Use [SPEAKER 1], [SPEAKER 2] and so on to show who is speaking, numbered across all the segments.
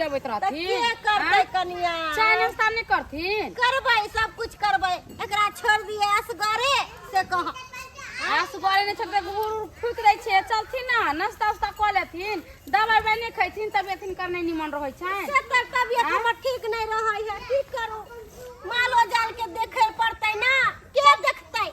[SPEAKER 1] खियाबैत रहथिन
[SPEAKER 2] के करबै कनिया
[SPEAKER 1] चाय नाश्ता नहीं करथिन
[SPEAKER 2] करबै सब कुछ करबै एकरा छोड़ दिए असगरे से कह
[SPEAKER 1] असगरे नहीं छोड़ गुर फूक दै छै चलथिन ना नाश्ता उस्ता क लेथिन दवाई बने खैथिन तबियत हिनकर नहीं निमन रहै छै
[SPEAKER 2] से तबियत हमर ठीक नहीं रहै है की करू मालो जाल के देखे पड़तै ना के देखतै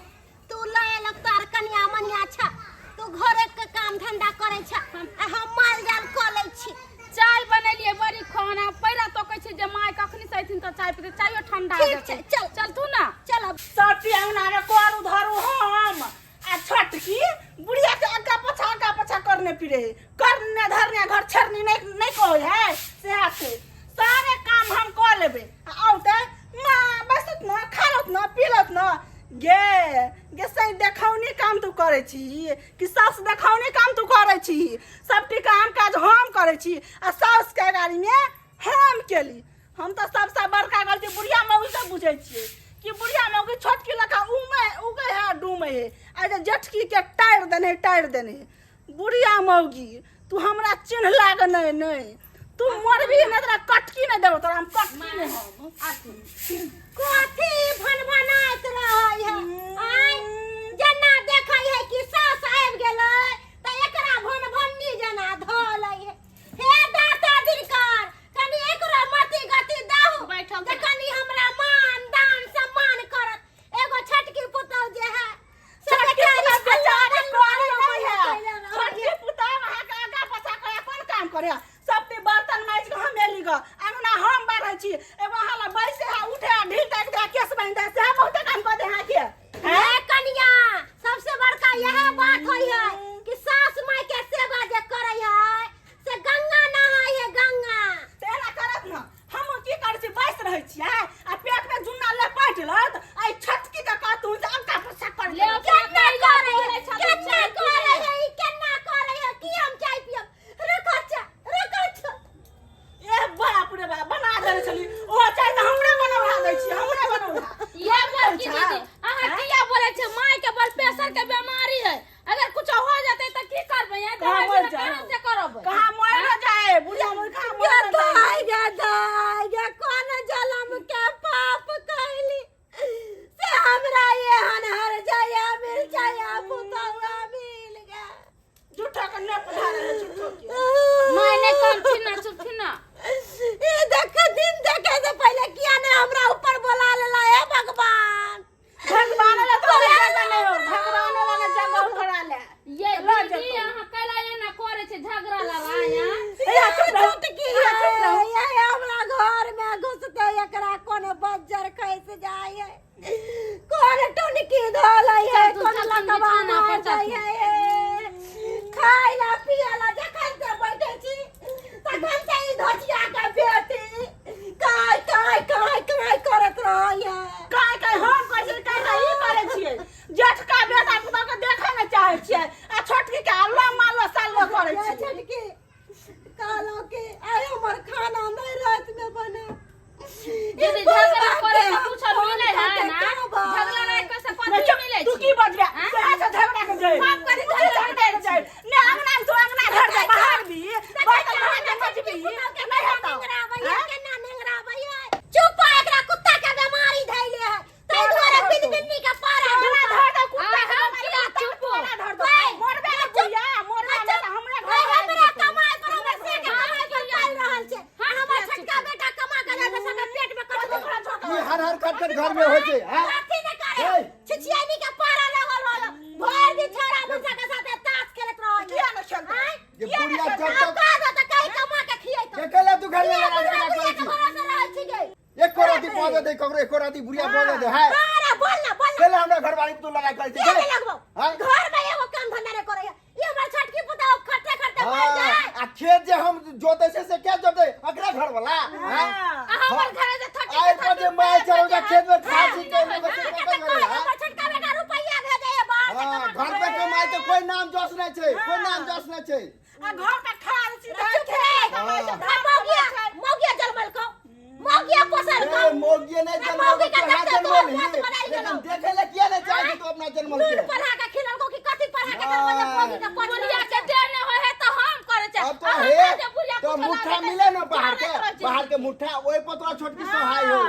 [SPEAKER 2] तू लय लगतार कनिया मनिया छ तू घरे के काम धंधा करै छ हम माल जाल क लै छी
[SPEAKER 1] चाय बनेलिए बड़ी खाना पहला तो कहै छै जे माय कखनी सैथिन त चाय पीते चायो ठंडा
[SPEAKER 2] ठीक छै
[SPEAKER 1] चल तू ना
[SPEAKER 2] चल
[SPEAKER 3] सटी अंगना में कोरू धरू हम आ छोटकी बुढ़िया के आगा पछा करने फिरे करने धरने घर छरनी नहीं कोई है से आके सारे काम हम कर लेबे औते मां बसत न खालत न पीलत न गे सही देखावनी काम तू करे छी कि सास देखावनी काम तू करे छी सबटी काम काज हम करे छी आ सास के गाड़ी में हम केली हम तो सबसे बड़का गलती बुढ़िया मौगी से बुझै छियै कि बुढ़िया मौगी छोटकी लखा उगे है डूमे है आज जटकी के टायर देने बुढ़िया मौगी तू हमरा चिन्ह लाग नहीं तू मरबी नहीं तोरा कटकी नहीं देबो तोरा हम कटकी नहीं हम आती
[SPEAKER 2] कथी भनभनाइत रहै है आय जना देखै है कि सास आबि गेलै त एकरा भनभन्नी जना धलै है हे दाता दिनकर कनी एकरा मति गति दाहु
[SPEAKER 1] बैठल
[SPEAKER 2] जे कनी हमरा मान दान सम्मान करत एगो छटकी पुतौ जे है
[SPEAKER 3] छोटकी बेचारी कोरी नहीं है छोटकी पुता वहां का आगा पछा के अपन काम करे सब पे बर्तन माज के हम एली ग अंगना हम बारै छी एगो हाला बैसे है उठे ढील तक दे केस बन दे से बहुत काम कर दे हां के
[SPEAKER 2] हे कनिया सबसे बड़का यह बात होई है कि सास माई के सेवा जे करै है से गंगा नहाय है गंगा
[SPEAKER 3] तेना करत न हम की कर छी बैस रहै छी आ पेट में जुन्ना लपेट लत आई छटकी के कातू से अंका पछा कर ले
[SPEAKER 2] केना करे है केना करे है कि हम चाय पियब रुक
[SPEAKER 3] ए बाप रे बाप बना दे छली ओ चाय त हमरे बनवा दै छी हमरे बनवा
[SPEAKER 1] ये बोल की दीदी अहाँ किया बोले छै माय के ब्लड प्रेशर के बीमारी है अगर कुछ हो जाते त की करबै ये दवाई कहां से करबै
[SPEAKER 3] कहां मर जाए बुढ़िया मोर कहां मर जाए
[SPEAKER 2] दाई कौन जलम के पाप कैली से हमरा ये हनहर जाया मिल जाया पुतवा मिल गया
[SPEAKER 3] झूठा के न पधारे है झूठो के
[SPEAKER 1] माय ने करथिन ना चुपथिन ना
[SPEAKER 2] ये देख दिन देखे से पहले किया ने हमरा ऊपर बोला लेला है भगवान
[SPEAKER 3] भगवान ले तो जगह नहीं हो भगवान वाला जगह करा ले
[SPEAKER 1] ये दीदी अहाँ कला ये ना करे छै झगड़ा लगा यहाँ
[SPEAKER 3] ए चुप
[SPEAKER 2] की ये हमरा घर में घुसते एकरा कोन बज्जर खैस जाए कोन टुनकी धोल है कोन लकवा मार जाए खाई ला पिया ला जखन से बैठे छी तखन से ई धोचिया के बेटी काय करत रहै
[SPEAKER 3] काय हम कैसे काय ई करे छियै जेठका बेटा पुता के देखे न चाहे छियै आ छोटकी के अल्लाह मालो सालो करे छियै
[SPEAKER 2] छटकी कालो के आय हमर खाना नहीं रात में बने
[SPEAKER 1] दीदी झगड़ा करे से कुछ मिले है ना झगड़ा नहीं करे से कुछ मिले
[SPEAKER 3] तू की बज गया कहां से झगड़ा के जाए
[SPEAKER 1] बाप करे झगड़ा
[SPEAKER 3] दे जाए ने अंगना तो अंगना घर से बाहर भी बैठल रह के मत भी नहीं होता
[SPEAKER 2] नेंगरा भैया केना नेंगरा भैया चुप एकरा कुत्ता के बीमारी धैले है तै दुआरे बिनबिन्नी के पारा
[SPEAKER 3] बना धर दो कुत्ता के
[SPEAKER 1] हम किया चुप
[SPEAKER 3] बना धर दो मोरबे न बुढ़िया मोरबे न त हमरे घर
[SPEAKER 2] हमरा कमाई पर हमर से के कमाई पर चल रहल छै हमर छोटका बेटा कमा के जाके संगे पेट में कट
[SPEAKER 4] ये हर कट घर में होते हैं
[SPEAKER 2] अथी न करे छिछियानी के पारा लगल हो भर दिन छोरा बच्चा के साथे ताश खेलत रह
[SPEAKER 3] किया न खेलता
[SPEAKER 4] ये बुढ़िया जब तक
[SPEAKER 2] कहीं कमा के खियैत
[SPEAKER 4] अकेला तू घर में लगा के
[SPEAKER 2] के
[SPEAKER 4] रखी
[SPEAKER 2] भरोसा रहल छी गे
[SPEAKER 4] एक कोराती पौधे दे ककरो एक कोराती बुढ़िया पौधे दे है
[SPEAKER 2] अरे बोल ना
[SPEAKER 4] पहले हमरा घर वाली तू लगा कर
[SPEAKER 2] के
[SPEAKER 4] दे
[SPEAKER 2] लगबो
[SPEAKER 4] हां
[SPEAKER 2] घर में एगो काम धंधा नहीं करे ये हमर छटकी पुता खट्टे खट्टे मर जाए
[SPEAKER 4] आ खेत जे हम जोते से क्या जोते अकरा घर वाला हां
[SPEAKER 1] हमर घर से थट्टी
[SPEAKER 4] आए पर जे मैं चलो खेत में खासी के लोग से कतई होला
[SPEAKER 2] हमर छटका बेटा रुपया भेजे है बाहर से
[SPEAKER 4] हां
[SPEAKER 2] कमा
[SPEAKER 4] घर पे कमाई के कोई नाम जोश नहीं छे कोई नाम जोश नहीं छे
[SPEAKER 3] आ घर पे खाल सीधा
[SPEAKER 2] मोगिया जलमल को मोगिया पोसल को
[SPEAKER 4] मोगिया नहीं जन्मल के हां जन्मल लेकिन देखे ले किया नहीं चाहिए तो अपना जन्मल के
[SPEAKER 2] पढ़ा के खिलल को कि कथि पढ़ा के जन्मल मोगी के
[SPEAKER 1] बुढ़िया के देने होय है तो हम करे छै
[SPEAKER 4] अब तो है तो मुठ्ठा मिले ना बाहर के मुठ्ठा ओए पतरा छोटकी सहाय हो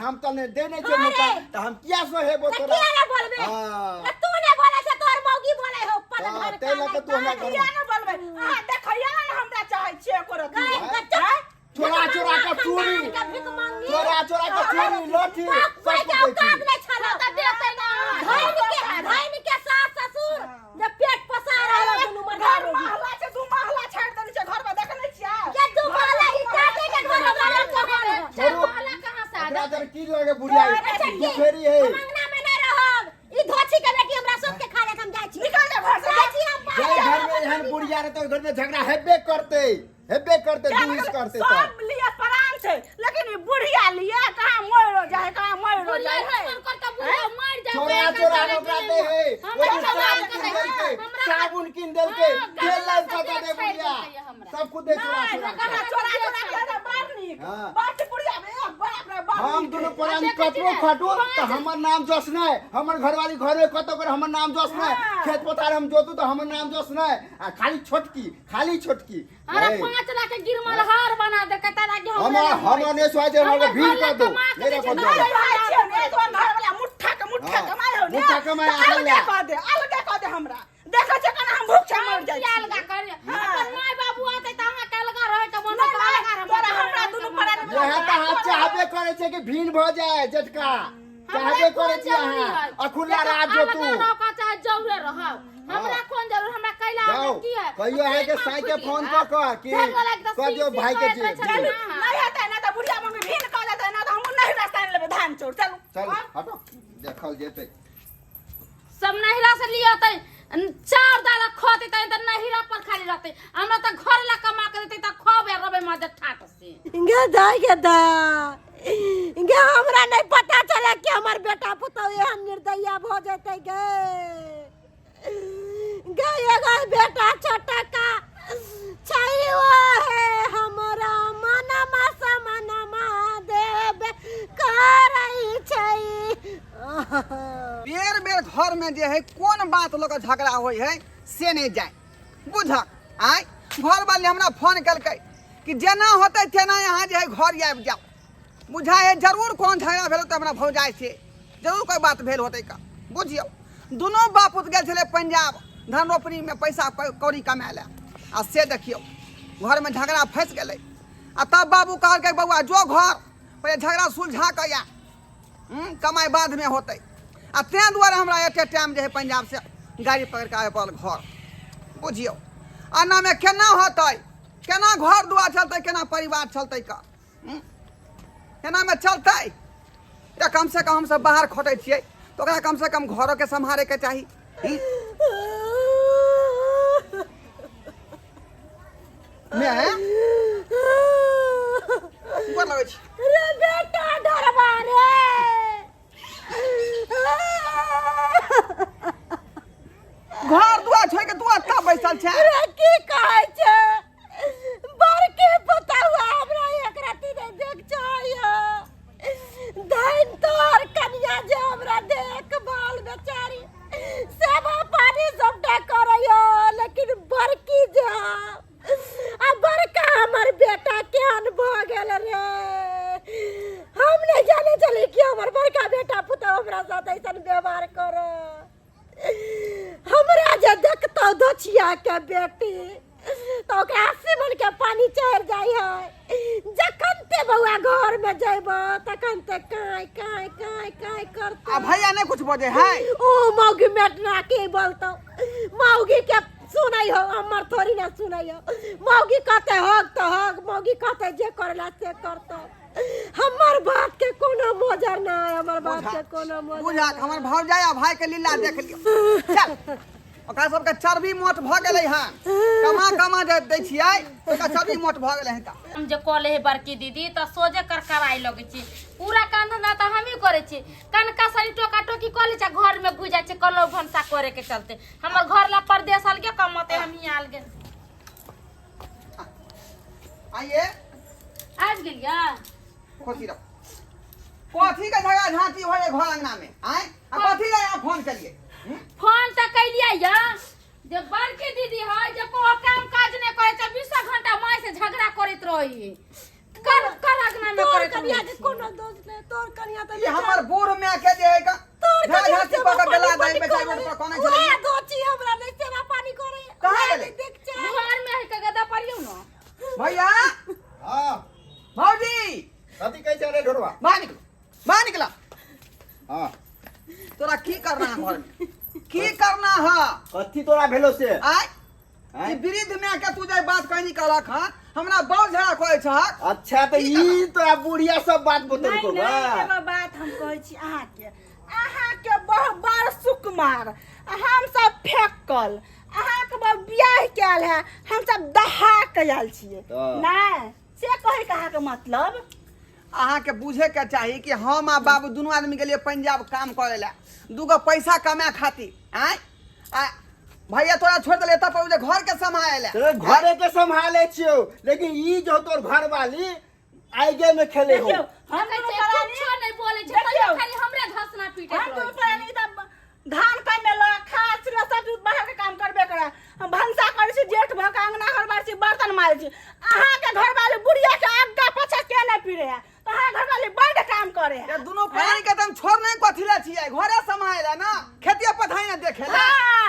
[SPEAKER 4] हम तो ने दे नहीं छे मुठ्ठा तो हम किया सो है बो तोरा
[SPEAKER 2] किया ना बोलबे
[SPEAKER 4] हां
[SPEAKER 2] तू ने बोले से तोर मौगी बोले हो पल घर
[SPEAKER 4] ते लगे तू हमरा घर
[SPEAKER 3] किया ना बोलबे आ देखैया ना हमरा चाहे छे करत
[SPEAKER 4] चोरा चोरा का चोरी चोरा चोरा का चोरी लोठी सब कुछ
[SPEAKER 2] धैन के सास ससुर जब पेट पसार आला दुनु मधार
[SPEAKER 3] महला से दू महला छाड़ देने छे घर में देख नहीं छिया
[SPEAKER 2] के दू महला ई चाटे के घर वाला कहां
[SPEAKER 1] महला कहां से आ
[SPEAKER 4] रात की लगे बुढ़िया दुखेरी है
[SPEAKER 2] अंगना में नहीं रहब ई धोची के बेटी हमरा सब के खा ले हम जाई छी
[SPEAKER 3] निकल जा घर से
[SPEAKER 2] जाई छी हम
[SPEAKER 4] जे घर में एहन बुढ़िया रहे तो घर में झगड़ा हेबे करते दूस करते तो
[SPEAKER 3] सब लिए परान छे लेकिन ई बुढ़िया लिए कहां मोरो जाए कहां मोरो जाए
[SPEAKER 4] चोरा चोरा ओकरा दे है वो साबुन किन देल के तेल लाइन पता दे बुढ़िया सब कुछ दे चोरा
[SPEAKER 3] चोरा मारनी बात बुढ़िया में बाप रे बाप
[SPEAKER 4] हम दोनों परानी कतरो खटू तो हमर नाम जस नहीं हमर घरवाली घर में कतो कर हमर नाम जस नहीं खेत पथार हम जोतू तो हमर नाम जस नहीं आ खाली छोटकी
[SPEAKER 1] अरे 5 लाख के गिरमल हार बना दे कहता ना कि
[SPEAKER 4] हम ने सोचे हम भीड़ कर दो मेरे को दो
[SPEAKER 3] तो घर वाला मुट्ठा कमाए हो
[SPEAKER 4] मुट्ठा कमाए
[SPEAKER 3] अलग कर दे हमरा देखा छ कना हम भूख मर जाई
[SPEAKER 1] अलगा कर अपन माय बाबू आते त हमरा के अलगा रहे के मन अलगा
[SPEAKER 3] तोरा हमरा दुनु परान
[SPEAKER 4] यह त हाथ चाहबे करे छे कि भीड़ भ जाए जटका चाहबे करे छी अहाँ अखुला राज जो तू
[SPEAKER 1] का चाहे जौरे रहौ हमरा कोन जरूर हमरा कैला की है
[SPEAKER 4] कहियो है के साई के फोन क कि कहियो भाई के जी
[SPEAKER 3] नहीं आता ना त बुढ़िया मम्मी भीन क देता ना त हम नहीं रास्ता लेबे धान चोर
[SPEAKER 4] चल हटो देखल जेते
[SPEAKER 1] सब नहिरा से लियाते चार दाला खोते त नहिरा पर खाली रहते हमरा त घर ला कमा के देते त खोबे रबे मजे ठाट से
[SPEAKER 2] इंगे जाय के दा इंगे हमरा नहीं पता चला कि हमर बेटा पुतौ एहन निर्दयी भ जते गे एगो बेटा छोटा का चाहिए है हमरा मनमा समनमा देबे करई छै
[SPEAKER 5] बेर घर में जे है कौन बात लोग झगड़ा होई है से नहीं जाए बुझक आय घर वाले हमरा फोन कलकै कि जेना होते तेना यहाँ जे है घर आबि जाओ बुझा है जरूर कौन झगड़ा भेल तो हमरा भौजाई से जरूर कोई बात भेल होते का बुझियो दोनों बाप उत गेल छले पंजाब धन रोपनी में पैसा कौड़ी कमाए ले आ से देखियो घर में झगड़ा फंस गेलै आ तब बाबू कहलकै बउआ जो घर पहले झगड़ा सुलझा के या कमाई बाद में होते आ तें दुआरे हमरा एटे टाइम जे है पंजाब से गाड़ी पकड़ के आबे पड़ल घर बुझियो आना में केना होते केना घर दुआर चलते केना परिवार चलते का केना में चलते या कम से कम हम सब बाहर खोटे छियै तो ओकरा कम से कम घरों के संभाले के चाही मैं बोल लगै छी
[SPEAKER 2] रे बेटा डरवा रे
[SPEAKER 5] घर दुआर छोड़ के तू अत्ता बैसल छै
[SPEAKER 2] रे की कहै छै बड़के पुतौआ हमरा एक राती ने देख चाहिए धन तोर कन्या जे हमरा देखभाल बेचारी सेवा पानी सबटा करैयो लेकिन बड़की जे आ बड़का हमर बेटा केहन भ गेल रे हम नहीं जाने चली कि हमर बड़का बेटा पुतौ हमरा साथ ऐसन व्यवहार कर हमरा जे देखतो दोछिया के बेटी तो ओकरा सिमन के पानी चढ़ जाय है जखन ते बउआ घर में जइबो तखन ते काय करतो
[SPEAKER 5] आ भैया नहीं कुछ बोले है
[SPEAKER 2] ओ मौगी मेटना के बोलतो मौगी के सुनाई हो हमर थोड़ी ना सुनाई हो मौगी कहते होग तो होग मौगी कहते जे करला से करतो हमर बात के कोनो मोजर ना है हमर बात के कोनो मोजर
[SPEAKER 5] बुझा हमर भौजाई आ भाई के लीला देख लियो चल ओकरा सबके चर्बी मोट भ गेलै हन कमा जे दै छियै ओकरा चर्बी मोट भ गेलै हन
[SPEAKER 1] हम जे कॉले है बड़की दीदी त सोजे कर कराई लगे छी पूरा काम धंधा त हम ही करे छी कनका सारी टोका टोकी कॉले छ घर में घुस जाय छै कलो भंसा करे के चलते हमर घर ला परदेश आल के कमते हम ही आल गेल
[SPEAKER 5] आइए
[SPEAKER 1] आज गेलिया
[SPEAKER 5] खुशी रहो कथी के झगड़ा झांटी होय घर अंगना में आय आ कथी ले आप फोन करिए
[SPEAKER 1] फोन त कैलिया या जे बड़की दीदी है जे को काम काज नहीं करे 24 घंटा माई से झगड़ा करत रही कर अगना में
[SPEAKER 2] तोर
[SPEAKER 1] करत
[SPEAKER 2] कनिया
[SPEAKER 1] रही
[SPEAKER 2] के कोनो दोस्त नहीं तोर कनिया तो
[SPEAKER 5] ये हमर बूढ़ में के जे है का
[SPEAKER 2] तोर
[SPEAKER 5] झाझा चिपा के गला दे बेचारी पर कोने चले
[SPEAKER 2] ओए दोची हमरा नहीं सेवा पानी करे
[SPEAKER 5] कहाँ गेले?
[SPEAKER 2] देख चाहे
[SPEAKER 1] घर में है के गदा परियो न
[SPEAKER 5] भैया
[SPEAKER 4] हाँ
[SPEAKER 5] भौजी
[SPEAKER 4] कथी कहे चले ढोरवा
[SPEAKER 5] बाहर निकला
[SPEAKER 4] हाँ
[SPEAKER 5] तोरा की करना है घर में की करना है
[SPEAKER 4] कथी तोरा भेलो से
[SPEAKER 5] आय
[SPEAKER 4] आय?
[SPEAKER 5] ई वृद्ध में के तू जे बात कहनी कहलक हां हमरा बहुत झगड़ा कहै छ
[SPEAKER 4] अच्छा तो ई तोरा बुढ़िया सब बात बतल
[SPEAKER 3] नहीं
[SPEAKER 4] को
[SPEAKER 3] नहीं एगो बात हम कहै छी अहाँ के बहुत बड़ सुकुमार हम सब फेकल अहाँ के बियाह कैल है हम सब दहा के आयल छियै नहीं से कहै के अहाँ के मतलब
[SPEAKER 5] अहाँ के बुझे के चाही कि हम आ बाबू दोनों आदमी गेलिए पंजाब काम करे ला दूगो पैसा कमाए खातिर आय भैया तोरा छोड़ देले तब पर घर के संभाले ला
[SPEAKER 4] तो घरे के संभाले छियो लेकिन ई जो तोर घर वाली आगे में खेले हो
[SPEAKER 3] देखियो हम
[SPEAKER 1] हम
[SPEAKER 3] दुनू
[SPEAKER 1] कुछ
[SPEAKER 3] प्राणी
[SPEAKER 1] नहीं बोले छै
[SPEAKER 3] देखियो।
[SPEAKER 1] खाली हमरे घसना पीटे
[SPEAKER 3] हम दुनू प्राणी तब धान कमे ला खास रे सब बाहर के काम करबे करे हम भंसा करै छी जेठ भ के अंगना घर बार छी बर्तन मारै छी अहाँ के घर वाली बुढ़िया के आगा पछा के नहीं पीरे है तो अहाँ घर वाली बड़ काम करे है
[SPEAKER 5] ये दोनों प्राणी के तुम छोड़ नहीं कथिले छियै घरे संभाले ना खेती पथाई ना देखे ला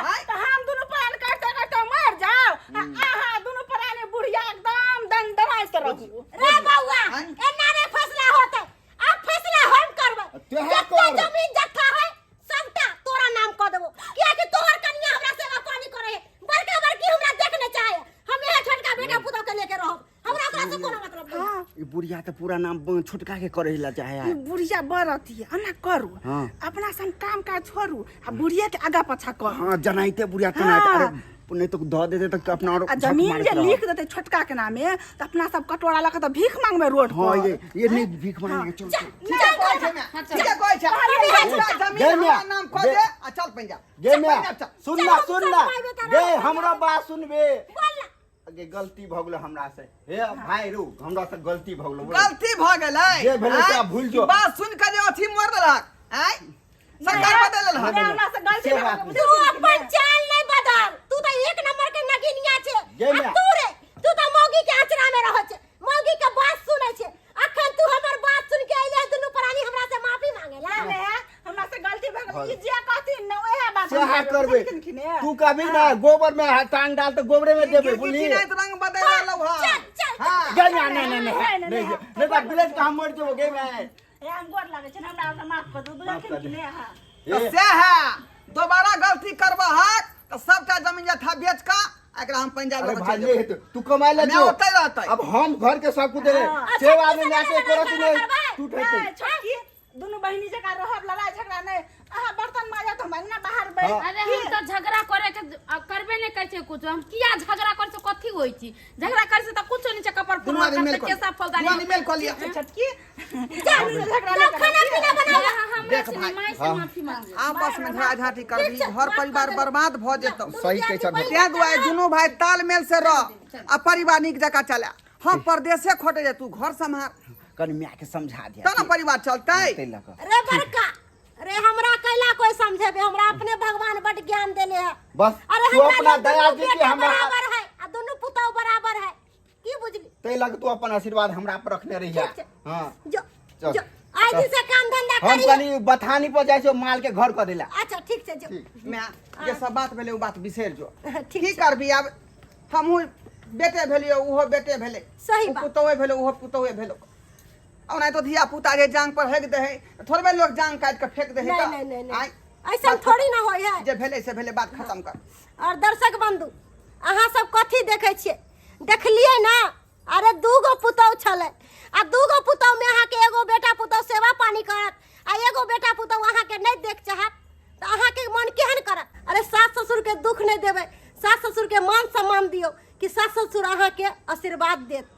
[SPEAKER 3] हाँ, तो हम दुनू प्राणी करते करते मर जाओ अहाँ दुनू प्राणी बुढ़िया एकदम दंडराय से रहू
[SPEAKER 2] रे बउआ एना रे फैसला होते अब फैसला हम करबै
[SPEAKER 4] तोहे
[SPEAKER 2] जितना
[SPEAKER 4] कर।
[SPEAKER 2] जमीन जत्था है सबटा तोरा नाम क देबो किया कि तोहर कनिया हमरा सेवा पानी करे है बड़का बड़की हमरा देख नहीं चाहे हम यह छोटका बेटा पुतौ के लेके रहब हमरा ओकरा से कोनो मतलब नहीं
[SPEAKER 3] हाँ
[SPEAKER 4] ई बुढ़िया तो पूरा नाम छोटका के करे ला चाहे
[SPEAKER 3] ई बुढ़िया बरती है अन्ना करू
[SPEAKER 4] हाँ।
[SPEAKER 3] अपना सन काम काज छोड़ू आ बुढ़िया के आगा पछा करू
[SPEAKER 4] हाँ जनाइते बुढ़िया तो
[SPEAKER 3] हाँ।
[SPEAKER 4] अरे नहीं तो दो देते तो अपना और
[SPEAKER 3] आ जमीन जे लिख देते छोटका के नामे तो अपना सब कटोरा लगा तो भीख मांगबे रोड
[SPEAKER 4] हाँ
[SPEAKER 3] पर
[SPEAKER 4] ये नहीं भीख मांगने के चल
[SPEAKER 5] ठीक है कोई छै मैं ठीक है कोई छै पूरा जमीन
[SPEAKER 4] दे
[SPEAKER 5] हमरा
[SPEAKER 4] मैं,
[SPEAKER 5] नाम कह
[SPEAKER 4] दे।
[SPEAKER 5] दे आ चल पंजाब
[SPEAKER 4] गे
[SPEAKER 5] चल
[SPEAKER 4] मैं
[SPEAKER 5] पंजाब चल
[SPEAKER 4] सुनना
[SPEAKER 2] चल,
[SPEAKER 4] सुनना
[SPEAKER 2] चल, चल,
[SPEAKER 4] गे
[SPEAKER 2] चल,
[SPEAKER 4] हमरा बात सुनबे
[SPEAKER 2] बोल ना
[SPEAKER 4] अगे गलती भ गेलो हमरा से हे भाई रू हमरा से गलती भ गेलो
[SPEAKER 5] गलती भ गेलै
[SPEAKER 4] जे भेलै से
[SPEAKER 5] आँय?
[SPEAKER 4] भूल जो।
[SPEAKER 5] बात सुन के जे अथी मोर देलक आय सरकार बदल
[SPEAKER 4] हाँ,
[SPEAKER 5] हन
[SPEAKER 3] हमरा से गलती
[SPEAKER 4] से
[SPEAKER 3] भऽ
[SPEAKER 4] बात
[SPEAKER 3] गेल।
[SPEAKER 2] तू अपन चाल नहीं बदल तू तो एक नंबर के नगिनिया छे
[SPEAKER 4] गे
[SPEAKER 2] आ
[SPEAKER 4] मैं।
[SPEAKER 2] तू रे तू तो मौगी के आचरा में रह छे मौगी के बात सुनै छे अखन तू हमर बात सुन के अइले दुनू प्राणी हमरा से माफी मांगेला
[SPEAKER 3] ने हमरा से गलती भऽ गेल ई जे कहती न ओहे बात
[SPEAKER 4] से
[SPEAKER 3] हम
[SPEAKER 4] हा
[SPEAKER 3] करबै।
[SPEAKER 4] करबे
[SPEAKER 3] देखिन ने।
[SPEAKER 4] तू कभी ना गोबर में टांग डाल तो गोबरे में देबे बुझली
[SPEAKER 5] किनाइत रंग बदल लौ
[SPEAKER 2] चल चल
[SPEAKER 5] हां
[SPEAKER 4] गे ना नहीं नहीं नहीं नहीं तो ब्लेड का हम मर जेबो गे मैं
[SPEAKER 3] ए हम गोर लागै छै न, हमरा माफ कर दू
[SPEAKER 4] माफ कर
[SPEAKER 3] देखिन
[SPEAKER 4] दे।
[SPEAKER 3] कि ने हां
[SPEAKER 5] तो से है दोबारा गलती करबा हक तो सबका जमीन जथा बेच का एकरा हम पंजाब
[SPEAKER 4] अरे
[SPEAKER 5] लेके
[SPEAKER 4] भाई
[SPEAKER 5] चल
[SPEAKER 4] ये
[SPEAKER 5] जेबै।
[SPEAKER 4] तो तू कमाए ले
[SPEAKER 5] मैं
[SPEAKER 4] जो
[SPEAKER 5] ओतै रहतै
[SPEAKER 4] अब हम घर के सब कुछ दे
[SPEAKER 3] हाँ।
[SPEAKER 4] सेव आदमी नाचे करत नहीं तू
[SPEAKER 3] ए,
[SPEAKER 4] ठेते
[SPEAKER 3] छोटकी दुनू बहिनी जका रहब लड़ाई झगड़ा नहीं अहाँ बर्तन माजे तो हम ना बाहर बैठ
[SPEAKER 4] हाँ।
[SPEAKER 1] अरे हम तो झगड़ा करे के करबे नहीं करे छै कुछ हम किया झगड़ा करे से कथी होई छी झगड़ा करे से तो कुछ नहीं छै कपर
[SPEAKER 5] दुनू आदमी मिल कर
[SPEAKER 1] केसा फौलदारी
[SPEAKER 5] दुनू आदमी मिल कर लिया
[SPEAKER 3] छोटकी
[SPEAKER 2] चल
[SPEAKER 3] झगड़ा
[SPEAKER 2] तो
[SPEAKER 3] नहीं
[SPEAKER 2] खाना पीना बना
[SPEAKER 1] हमरा
[SPEAKER 5] देख
[SPEAKER 1] से
[SPEAKER 5] भाई,
[SPEAKER 1] माई से
[SPEAKER 4] हाँ।
[SPEAKER 1] माफी मांगे
[SPEAKER 5] आपस में झगड़ा झाटी कर दी घर परिवार बर्बाद भ जेतौ
[SPEAKER 4] सही कह छ
[SPEAKER 5] ते दुआरे दुनू भाई तालमेल से रह आ परिवार नीक जका चला हम परदेसे खोटे जे तू घर संभाल
[SPEAKER 4] कनी मैं के समझा दिया
[SPEAKER 5] तब ना परिवार चलतै
[SPEAKER 4] तै लक
[SPEAKER 2] रे बड़का रे हमरा कैला कोई समझेबे हमरा अपने भगवान बड़ ज्ञान देले है
[SPEAKER 4] बस
[SPEAKER 2] अरे
[SPEAKER 4] तू
[SPEAKER 2] हमरा
[SPEAKER 4] अपना
[SPEAKER 2] लोग
[SPEAKER 4] दया
[SPEAKER 2] दुनू
[SPEAKER 4] दे के
[SPEAKER 2] बेटा
[SPEAKER 4] हमरा
[SPEAKER 2] बराबर है आ दोनों पुतौ बराबर है की बुझली
[SPEAKER 4] तै लक तू अपन आशीर्वाद हमरा पर रखने रहिया
[SPEAKER 2] ठीक छै।
[SPEAKER 4] हां
[SPEAKER 2] जो
[SPEAKER 4] चल,
[SPEAKER 2] जो आई दिन से काम धंधा
[SPEAKER 4] हम
[SPEAKER 2] करिए
[SPEAKER 4] कनी बथानी पर जाय छो माल के घर कर देला
[SPEAKER 2] अच्छा ठीक छै जो
[SPEAKER 5] मैं ये सब बात भेले उ बात बिसर जो
[SPEAKER 2] ठीक
[SPEAKER 5] की करबी अब हमहू बेटे भेलियो उहो बेटे भेले
[SPEAKER 2] सही
[SPEAKER 5] उ
[SPEAKER 2] बात।
[SPEAKER 5] पुतौए भेले उहो पुतौए भेलो और नहीं तो धिया पुता जे जांग पर हेग दे है थोड़बे लोग जांग काट के फेंक दे है
[SPEAKER 2] नहीं नहीं नहीं ऐसा थोड़ी ना होय है
[SPEAKER 5] जे भेले से भेले बात खत्म कर
[SPEAKER 2] और दर्शक बंधु अहाँ सब कथी देखे छियै देखलियै ना अरे दूगो पुतौ छलै आ दूगो पुतौ में अहाँ के एगो बेटा पुतौ सेवा पानी करत आ एगो बेटा पुतौ अहाँ के नहीं देख चाहत तो अहाँ के मन केहन करत अरे सास ससुर के दुख नहीं देबै सास ससुर के मान सम्मान दियो कि सास ससुर अहाँ के आशीर्वाद देत